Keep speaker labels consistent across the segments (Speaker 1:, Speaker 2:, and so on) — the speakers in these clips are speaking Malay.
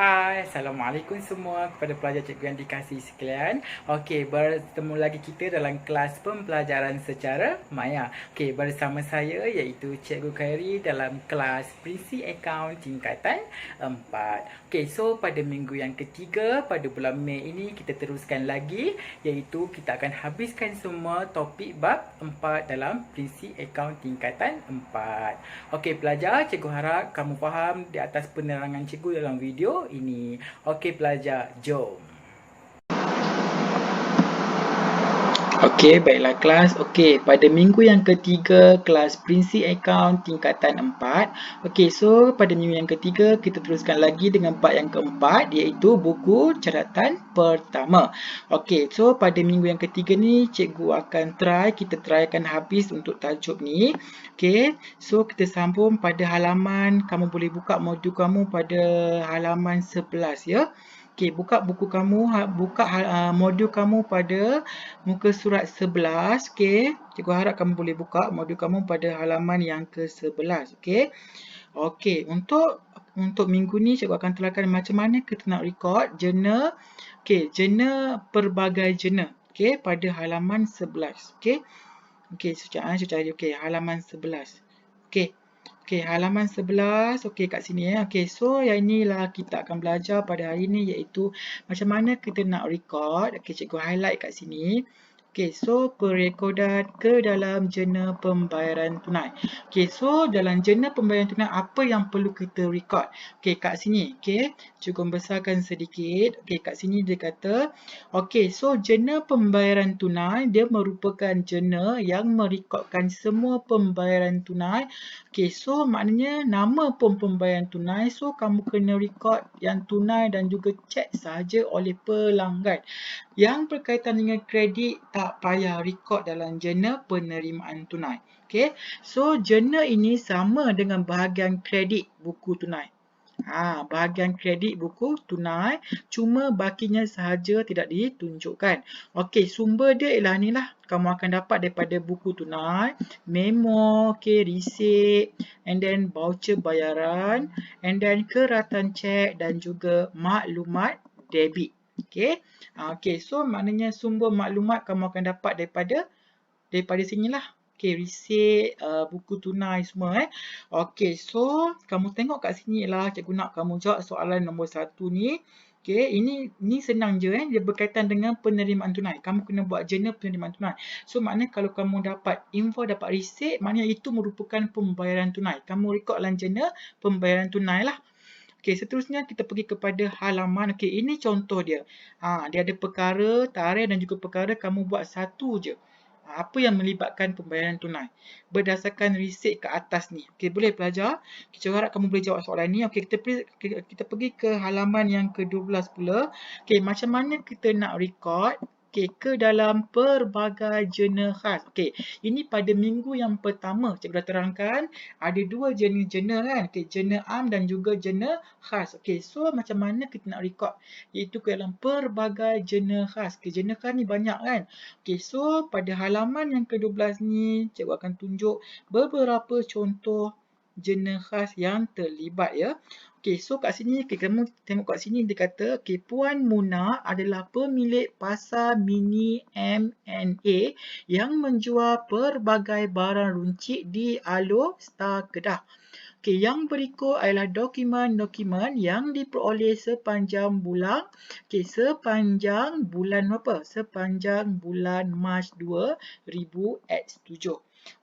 Speaker 1: Hai, Assalamualaikum semua kepada pelajar cikgu yang dikasihi sekalian. Okey, bertemu lagi kita dalam kelas pembelajaran secara maya. Okey, bersama saya iaitu Cikgu Khairi dalam kelas Prinsip Akaun tingkatan 4. Okey, so pada minggu yang ketiga pada bulan Mei ini kita teruskan lagi iaitu kita akan habiskan semua topik bab 4 dalam Prinsip Akaun tingkatan 4. Okey pelajar, cikgu harap kamu faham di atas penerangan cikgu dalam video ini. Okey pelajar, jom. Okey, baiklah kelas. Okey, pada minggu yang ketiga kelas Prinsip Akaun tingkatan 4. Okey, so pada minggu yang ketiga kita teruskan lagi dengan part yang keempat iaitu buku catatan pertama. Okey, so pada minggu yang ketiga ni cikgu akan kita trykan habis untuk tajuk ni. Okey, so kita sambung pada halaman, kamu boleh buka modul kamu pada halaman 11 ya. Okey, buka buku kamu, buka modul kamu pada muka surat 11. Okey, cikgu harap kamu boleh buka modul kamu pada halaman yang ke-11. Okey. Okey, untuk minggu ni cikgu akan terangkan macam mana kita nak record jurnal. Okey, jurnal pelbagai jurnal. Okey, pada halaman 11. Okey. Okey, sekejap saya okey, halaman 11. Okey. Okey, halaman 11. Okey, kat sini Okey, so yang inilah kita akan belajar pada hari ini iaitu macam mana kita nak record. Okey, cikgu highlight kat sini. Okey, so perekodan ke dalam jurnal pembayaran tunai. Okey, so dalam jurnal pembayaran tunai apa yang perlu kita record? Okey, kat sini. Okey, cikgu besarkan sedikit. Okey, kat sini dia kata, okey, so jurnal pembayaran tunai dia merupakan jurnal yang merekodkan semua pembayaran tunai. Okey, so maknanya nama pun pembayaran tunai. So kamu kena record yang tunai dan juga cek sahaja oleh pelanggan. Yang berkaitan dengan kredit tak payah record dalam jurnal penerimaan tunai. Okey. So jurnal ini sama dengan bahagian kredit buku tunai. Bahagian kredit buku tunai, cuma bakinya sahaja tidak ditunjukkan. Okey, sumber dia ialah ni lah. Kamu akan dapat daripada buku tunai, memo, okey, receipt, and then voucher bayaran, and then keratan cek dan juga maklumat debit. Okey. Okey, so maknanya sumber maklumat kamu akan dapat daripada sinilah. Okey, receipt, buku tunai semua Okey, so kamu tengok kat sini lah cikgu nak kamu jawab soalan nombor 1 ni. Okey, ini senang je dia berkaitan dengan penerimaan tunai. Kamu kena buat jurnal penerimaan tunai. So maknanya kalau kamu dapat invoice, dapat receipt, maknanya itu merupakan pembayaran tunai. Kamu record dalam jurnal pembayaran tunai lah. Okey, seterusnya kita pergi kepada halaman. Okey, ini contoh dia. Dia ada perkara, tarikh dan juga perkara kamu buat satu je. Apa yang melibatkan pembayaran tunai berdasarkan resit ke atas ni. Okey, boleh pelajar? Kita harap kamu boleh jawab soalan ni. Okey, kita pergi ke halaman yang ke-12 pula. Okey, macam mana kita nak record ke dalam pelbagai jurnal khas. Okey, ini pada minggu yang pertama cikgu dah terangkan ada dua jurnal kan. Okey, jurnal am dan juga jurnal khas. Okey, so macam mana kita nak record iaitu ke dalam pelbagai jurnal khas. Okey, jurnal khas ni banyak kan. Okey, so pada halaman yang ke-12 ni cikgu akan tunjuk beberapa contoh jurnal khas yang terlibat ya. Okey, so kat sini kamu tengok kat sini dia kata Puan Muna adalah pemilik pasar mini M&A yang menjual pelbagai barang runcit di Alo Star Kedah. Okey, yang berikut adalah dokumen-dokumen yang diperoleh sepanjang bulan. Okey, sepanjang bulan apa? Sepanjang bulan Mac 2000X7.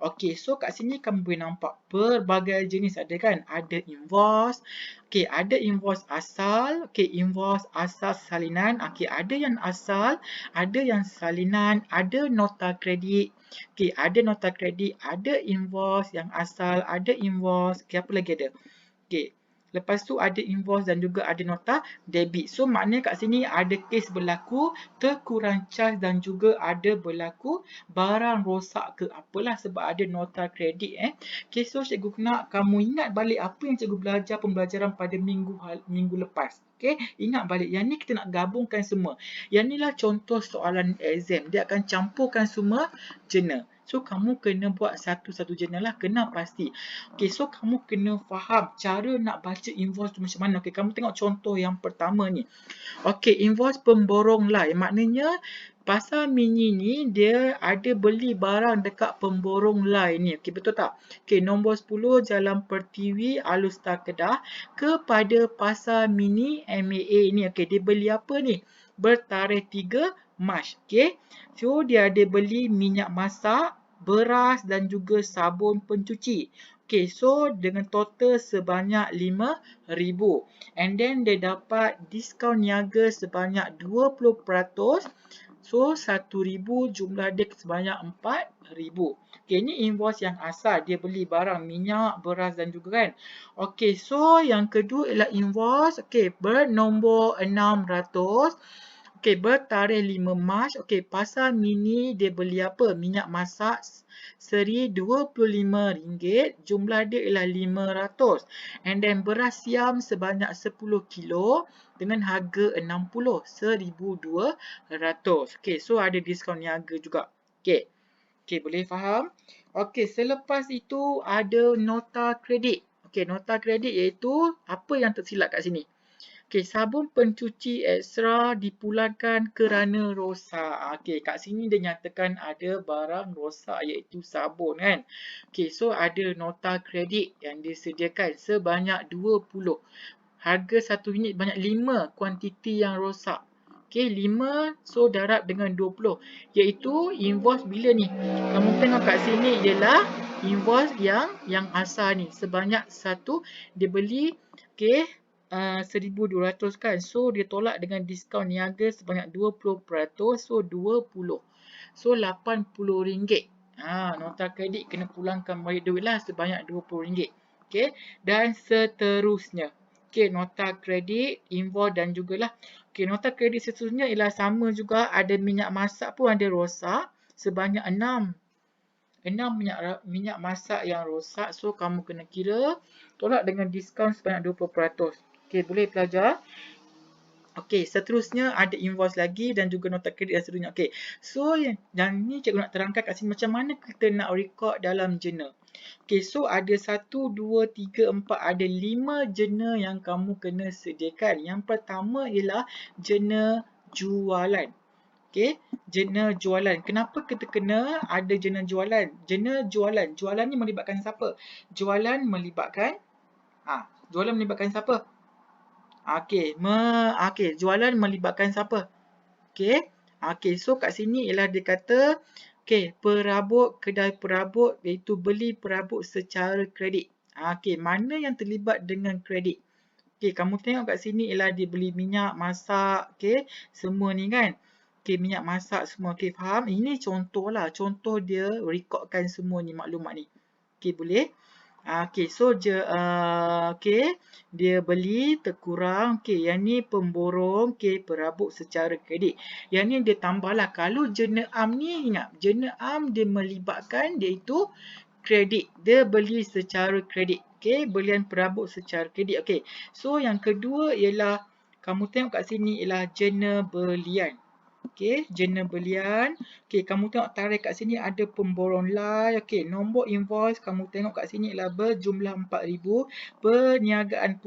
Speaker 1: Okey, so kat sini kamu boleh nampak pelbagai jenis ada kan? Ada invoice. Okey, ada invoice asal. Okey, invoice asal salinan. Okey, ada yang asal, ada yang salinan, ada nota kredit. Okey, ada nota kredit, ada invoice yang asal, ada invoice. Okey, apa lagi ada? Okey. Lepas tu ada invoice dan juga ada nota debit. So maknanya kat sini ada kes berlaku terkurang cas dan juga ada berlaku barang rosak ke apalah sebab ada nota kredit Okey, so cikgu nak kamu ingat balik apa yang cikgu belajar pembelajaran pada minggu lepas. Okey, ingat balik. Yang ni kita nak gabungkan semua. Yang inilah contoh soalan exam. Dia akan campurkan semua jurnal. So, kamu kena buat satu-satu jurnal lah. Kena pasti. Okay, so kamu kena faham cara nak baca invoice tu macam mana. Okay, kamu tengok contoh yang pertama ni. Okay, invoice pemborong lain. Maknanya, Pasar Mini ni dia ada beli barang dekat pemborong lain ni. Okay, betul tak? Okay, nombor 10 Jalan Pertiwi, Alustar Kedah kepada Pasar Mini MAA ni. Okay, dia beli apa ni? Bertarikh 3 Mac. Okay, so dia ada beli minyak masak, beras dan juga sabun pencuci. Okay, so dengan total sebanyak RM5,000. And then dia dapat diskaun niaga sebanyak 20%. So, RM1,000 jumlah dia sebanyak RM4,000. Okay, ni invoice yang asal. Dia beli barang minyak, beras dan juga kan. Okay, so yang kedua ialah invoice. Okay, bernombor 600. Okay, bertarikh 5 Mac. Okay, Pasar Mini dia beli apa? Minyak masak seri RM25. Jumlah dia ialah 500. And then beras siam sebanyak 10 kilo dengan harga 60, RM1,200. Okay, so ada diskaun niaga juga. Okay. Okay, boleh faham? Okay, selepas itu ada nota kredit. Okay, nota kredit iaitu apa yang tersilap kat sini? Okay, sabun pencuci ekstra dipulangkan kerana rosak. Okay, kat sini dia nyatakan ada barang rosak iaitu sabun kan. Okay, so ada nota kredit yang disediakan sebanyak 20. Harga satu unit banyak 5 kuantiti yang rosak. Okay, 5 so darab dengan 20. Iaitu invoice bila ni? Kamu tengok kat sini ialah invoice yang asal ni. Sebanyak satu dia beli. Okay. 1,200 kan. So, dia tolak dengan diskaun niaga sebanyak 20%. So, 20. So, RM80. Nota kredit kena pulangkan balik duit lah sebanyak RM20. Okay. Dan seterusnya. Okay, nota kredit, invoice dan jugalah. Okay, nota kredit seterusnya ialah sama juga. Ada minyak masak pun ada rosak. Sebanyak 6 minyak masak yang rosak. So, kamu kena kira. Tolak dengan diskaun sebanyak 20%. Okey, boleh pelajar. Okey, seterusnya ada invoice lagi dan juga nota kredit dan seterusnya. Okey, so yang ni cikgu nak terangkan kat sini macam mana kita nak record dalam jurnal. Okey, so ada 1, 2, 3, 4, ada 5 jurnal yang kamu kena sediakan. Yang pertama ialah jurnal jualan. Okey, jurnal jualan. Kenapa kita kena ada jurnal jualan? Jurnal jualan. Jualan ni melibatkan siapa? Jualan melibatkan siapa? Okey, jualan melibatkan siapa? Okey. Okey, so kat sini ialah dia kata okey, perabot, kedai perabot iaitu beli perabot secara kredit. Okey, mana yang terlibat dengan kredit? Okey, kamu tengok kat sini ialah dia beli minyak masak, okey, semua ni kan. Okey, minyak masak semua. Okey, faham? Ini contohlah, contoh dia rekodkan semua ni maklumat ni. Okey, boleh? Okey, so okey, dia beli terkurang. Okey, yang ni pemborong, okey, perabot secara kredit. Yang ni dia tambahlah. Kalau jurnal am ni, ingat, jurnal am dia melibatkan iaitu kredit. Dia beli secara kredit. Okey, belian perabot secara kredit. Okey, so yang kedua ialah, kamu tengok kat sini ialah jurnal belian. Okey, jurnal belian. Okey, kamu tengok tarikh kat sini ada pemborong lai. Okey, nombor invoice kamu tengok kat sini ialah berjumlah RM4,000. Perniagaan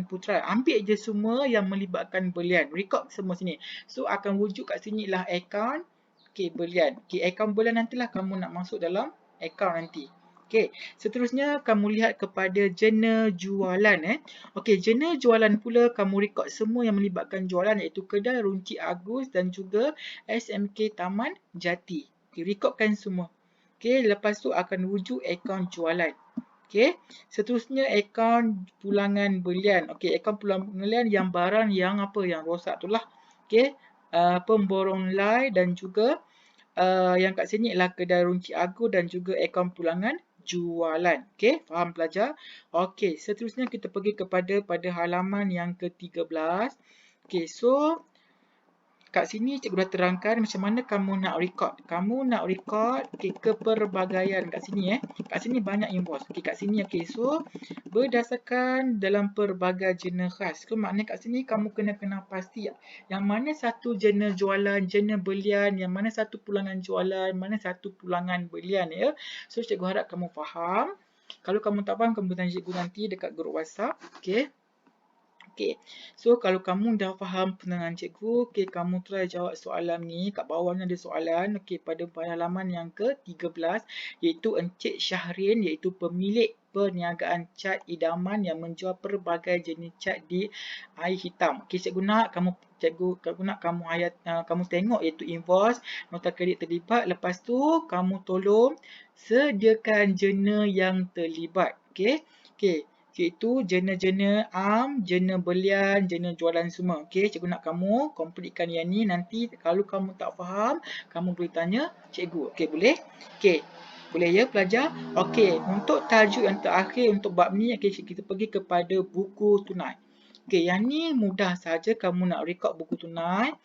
Speaker 1: putra. Ambil je semua yang melibatkan belian. Record semua sini. So, akan wujud kat sini ialah akaun. Okey, belian. Okey, akaun belian nantilah kamu nak masuk dalam akaun nanti. Okey, seterusnya kamu lihat kepada jurnal jualan. Okey, jurnal jualan pula kamu rekod semua yang melibatkan jualan iaitu Kedai Runcit Agus dan juga SMK Taman Jati. Okey, rekodkan semua. Okey, lepas tu akan wujud akaun jualan. Okey, seterusnya akaun pulangan belian. Okey, akaun pulangan belian yang barang yang apa yang rosak tu lah. Okey, pemborong lai dan juga yang kat sini ialah Kedai Runcit Agus dan juga akaun pulangan jualan. Okey, faham pelajar? Okey, seterusnya kita pergi pada halaman yang ke-13. Okey, so kat sini cikgu dah terangkan macam mana kamu nak record. Kamu nak record keperbagaian kat sini Kat sini banyak invoice. Kat sini so berdasarkan dalam pelbagai jurnal khas. So maknanya kat sini kamu kena pasti yang mana satu jurnal jualan, jurnal belian, yang mana satu pulangan jualan, mana satu pulangan belian So cikgu harap kamu faham. Kalau kamu tak faham, kamu tanya cikgu nanti dekat grup WhatsApp. Okey. So kalau kamu dah faham penerangan cikgu, kamu try jawab soalan ni. Kat bawah ni ada soalan. Pada halaman yang ke-13 iaitu Encik Syahrin iaitu pemilik perniagaan cat idaman yang menjual pelbagai jenis cat di air hitam. Cikgu nak kamu tengok iaitu invoice, nota kredit terlibat. Lepas tu kamu tolong sediakan jurnal yang terlibat. Iaitu jurnal-jurnal jurnal belian, jurnal jualan semua. Cikgu nak kamu completekan yang ni. Nanti kalau kamu tak faham, kamu boleh tanya cikgu. Boleh? Boleh ya pelajar? Untuk tajuk yang terakhir untuk bab ni, kita pergi kepada buku tunai. Yang ni mudah saja kamu nak record buku tunai.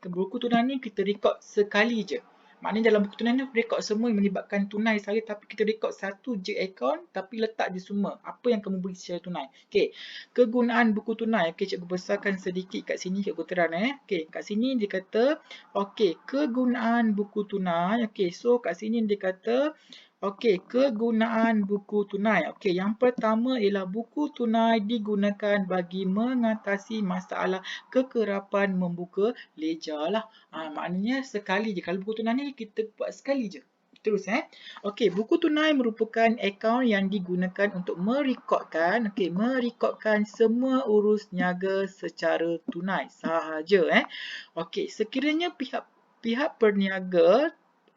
Speaker 1: Buku tunai ni kita record sekali je. Maknanya dalam buku tunai ni rekod semua yang melibatkan tunai saja, tapi kita rekod satu je akaun tapi letak je semua apa yang kamu beli secara tunai. Kegunaan buku tunai. Cikgu besarkan sedikit kat sini, cikgu terang kat sini dia kata kegunaan buku tunai. So kat sini dia kata kegunaan buku tunai. Yang pertama ialah buku tunai digunakan bagi mengatasi masalah kekerapan membuka ledger lah. Maknanya sekali je. Kalau buku tunai ni kita buat sekali je. Terus buku tunai merupakan akaun yang digunakan untuk merekodkan semua urus niaga secara tunai sahaja. Sekiranya pihak perniaga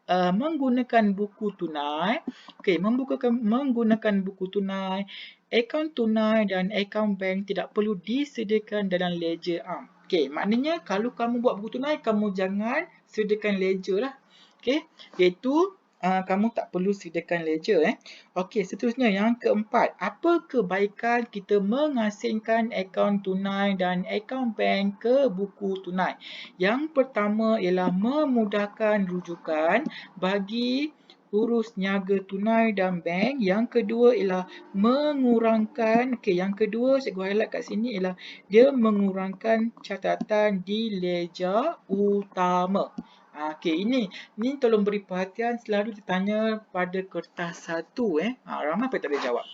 Speaker 1: menggunakan buku tunai, menggunakan buku tunai, akaun tunai dan akaun bank tidak perlu disediakan dalam ledger am. Maknanya kalau kamu buat buku tunai, kamu jangan sediakan ledger lah. Iaitu kamu tak perlu sediakan ledger. Seterusnya yang keempat, apa kebaikan kita mengasingkan akaun tunai dan akaun bank ke buku tunai? Yang pertama ialah memudahkan rujukan bagi urus niaga tunai dan bank. Yang kedua ialah mengurangkan, yang kedua cikgu highlight kat sini ialah dia mengurangkan catatan di ledger utama. Ini tolong beri perhatian, selalu ditanya pada kertas 1. Ramai pun tak boleh jawab.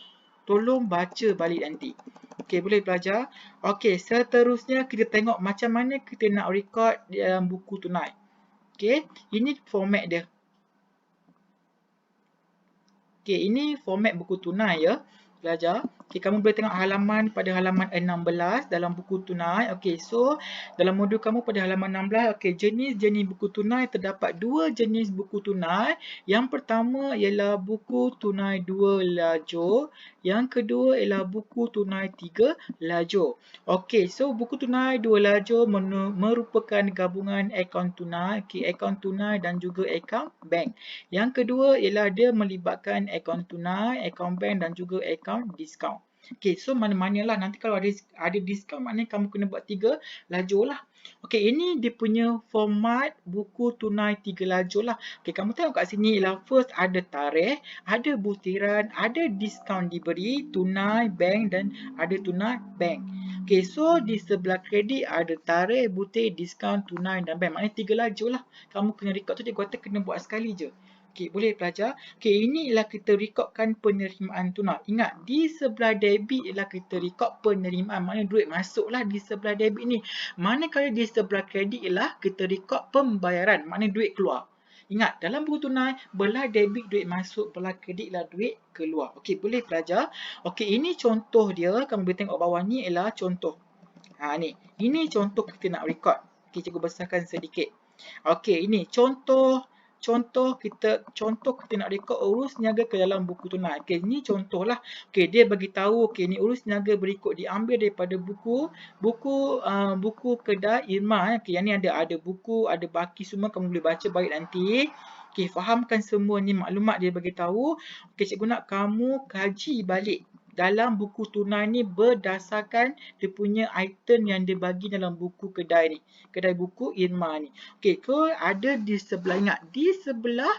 Speaker 1: Tolong baca balik nanti. Boleh pelajar? Seterusnya kita tengok macam mana kita nak record dalam buku tunai. Ini format dia. Ini format buku tunai ya, pelajar. Kamu boleh tengok pada halaman 16 dalam buku tunai. So dalam modul kamu pada halaman 16, jenis-jenis buku tunai terdapat 2 jenis buku tunai. Yang pertama ialah buku tunai 2 lajur. Yang kedua ialah buku tunai 3 lajur. So buku tunai 2 lajur merupakan gabungan akaun tunai dan juga akaun bank. Yang kedua ialah dia melibatkan akaun tunai, akaun bank dan juga akaun diskaun. So mana-mana lah. Nanti kalau ada diskaun, maknanya kamu kena buat 3 lajur lah. Ini dia punya format buku tunai 3 lajur lah. Kamu tengok kat sini ialah first ada tarikh, ada butiran, ada diskaun diberi, tunai, bank dan ada tunai, bank. So di sebelah kredit ada tarikh, butir, diskaun, tunai dan bank. Maknanya 3 lajur lah. Kamu kena record tu, cikgu kata kena buat sekali je. Boleh pelajar? Ini ialah kita rekodkan penerimaan tunai. Ingat, di sebelah debit ialah kita rekod penerimaan. Maknanya duit masuk lah di sebelah debit ni. Manakala di sebelah kredit ialah kita rekod pembayaran. Maknanya duit keluar. Ingat, dalam buku tunai, belah debit duit masuk, belah kredit lah duit keluar. Boleh pelajar? Ini contoh dia. Kamu boleh tengok bawah ni ialah contoh. Ni. Ini contoh kita nak rekod. Cikgu besarkan sedikit. Ini contoh kita nak rekod urus niaga ke dalam buku tunai. Ni contoh lah. Dia bagi tahu ni urus niaga berikut diambil daripada buku kedai Irma. Yang ni ada buku, ada baki semua, kamu boleh baca balik nanti. Fahamkan semua ni maklumat dia bagi tahu. Cikgu nak kamu kaji balik. dalam buku tunai ni berdasarkan dia punya item yang dia bagi dalam buku kedai ni. Kedai buku Irma ni. Okey, so ada di sebelah, ingat, di sebelah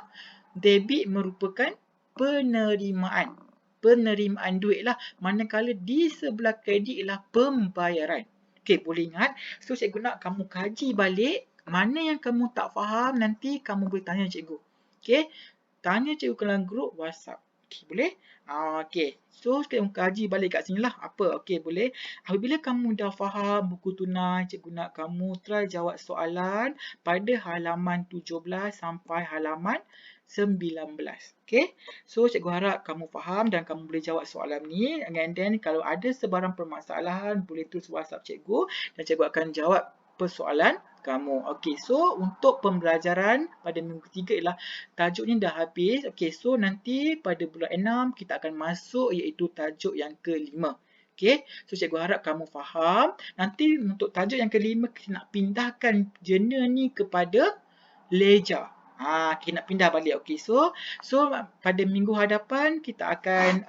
Speaker 1: debit merupakan penerimaan. Penerimaan duit lah. Manakala di sebelah kredit ialah pembayaran. Okey, boleh ingat. So, cikgu nak kamu kaji balik mana yang kamu tak faham, nanti kamu boleh tanya cikgu. Okey, tanya cikgu dalam grup WhatsApp. Okey, boleh? Okey. So, kita kaji balik kat sini lah. Apa? Okey, boleh. Apabila kamu dah faham buku tunai, cikgu nak kamu try jawab soalan pada halaman 17 sampai halaman 19. Okey. So, cikgu harap kamu faham dan kamu boleh jawab soalan ni. And then, kalau ada sebarang permasalahan, boleh terus WhatsApp cikgu dan cikgu akan jawab persoalan kamu. Okey, so untuk pembelajaran pada minggu ketiga ialah tajuk ni dah habis. Okey, so nanti pada bulan 6 kita akan masuk iaitu tajuk yang kelima. Okey, so cikgu harap kamu faham. Nanti untuk tajuk yang kelima kita nak pindahkan jurnal ni kepada ledger. Kita nak pindah balik. Okey, so pada minggu hadapan kita akan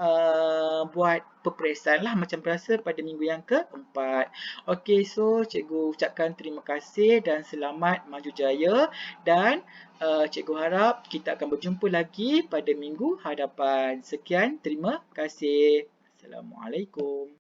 Speaker 1: buat peperiksaan lah macam biasa pada minggu yang keempat. Okey, so cikgu ucapkan terima kasih dan selamat maju jaya dan cikgu harap kita akan berjumpa lagi pada minggu hadapan. Sekian, terima kasih. Assalamualaikum.